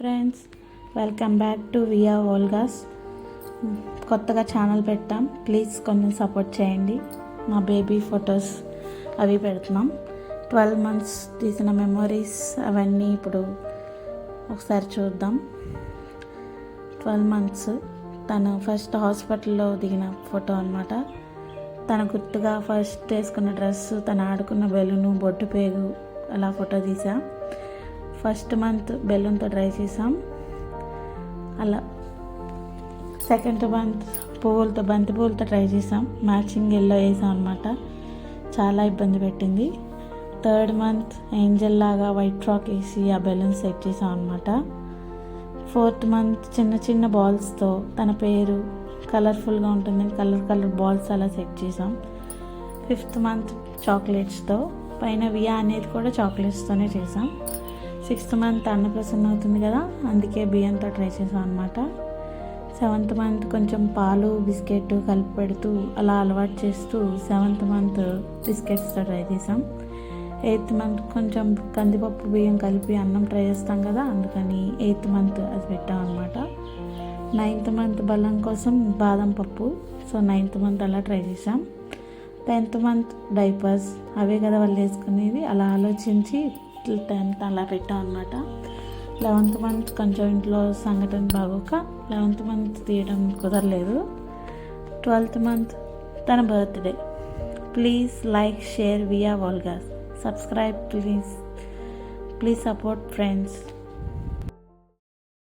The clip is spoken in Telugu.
Friends, welcome back to via Olga's. కొత్తగా ఛానల్ పెట్టాం, ప్లీజ్ కొంచెం సపోర్ట్ చేయండి. మా బేబీ ఫొటోస్ అవి పెడుతున్నాం. 12 months తీసిన మెమొరీస్ అవన్నీ ఇప్పుడు ఒకసారి చూద్దాం. 12 months తను ఫస్ట్ హాస్పిటల్లో దిగిన ఫోటో అనమాట. తన గుర్తుగా ఫస్ట్ వేసుకున్న డ్రెస్సు, తను ఆడుకున్న బెలూను, బొట్టు పేగు అలా ఫోటో తీసా. ఫస్ట్ మంత్ బెలూన్తో ట్రై చేసాం. అలా సెకండ్ మంత్ పువ్వులతో, బంతి పువ్వులతో ట్రై చేసాం. మ్యాచింగ్ ఎల్లో వేసాం అనమాట. చాలా ఇబ్బంది పెట్టింది. థర్డ్ మంత్ ఏంజల్ లాగా వైట్ ఫ్రాక్ వేసి ఆ బెలూన్ సెట్ చేసాం అనమాట. ఫోర్త్ మంత్ చిన్న చిన్న బాల్స్తో తన పేరు కలర్ఫుల్గా ఉంటుందని కలర్ బాల్స్ అలా సెట్ చేసాం. ఫిఫ్త్ మంత్ చాక్లెట్స్తో, పైన వియా అనేది కూడా చాక్లెట్స్తోనే చేసాం. సిక్స్త్ మంత్ అన్నప్రసన్న అవుతుంది కదా, అందుకే బియ్యంతో ట్రై చేసాం అనమాట. సెవెంత్ మంత్ కొంచెం పాలు బిస్కెట్ కలిపి పెడుతూ అలా అలవాటు చేస్తూ సెవెంత్ మంత్ బిస్కెట్స్తో ట్రై చేసాం. ఎయిత్ మంత్ కొంచెం కందిపప్పు బియ్యం కలిపి అన్నం ట్రై చేస్తాం కదా, అందుకని ఎయిత్ మంత్ అది పెట్టాం అనమాట. నైన్త్ మంత్ బలం కోసం బాదం పప్పు, సో నైన్త్ మంత్ అలా ట్రై చేసాం. 10th మంత్ డైపర్స్, అవే కదా వాళ్ళు వేసుకునేది, అలా ఆలోచించి 10th అలా పెట్టాం అనమాట. 11th మంత్ కొంచెం ఇంట్లో సంఘటన బాగోక 11th మంత్ తీయడం కుదరలేదు. 12th మంత్ తన birthday. Please like, share via Olga's. Subscribe please support friends.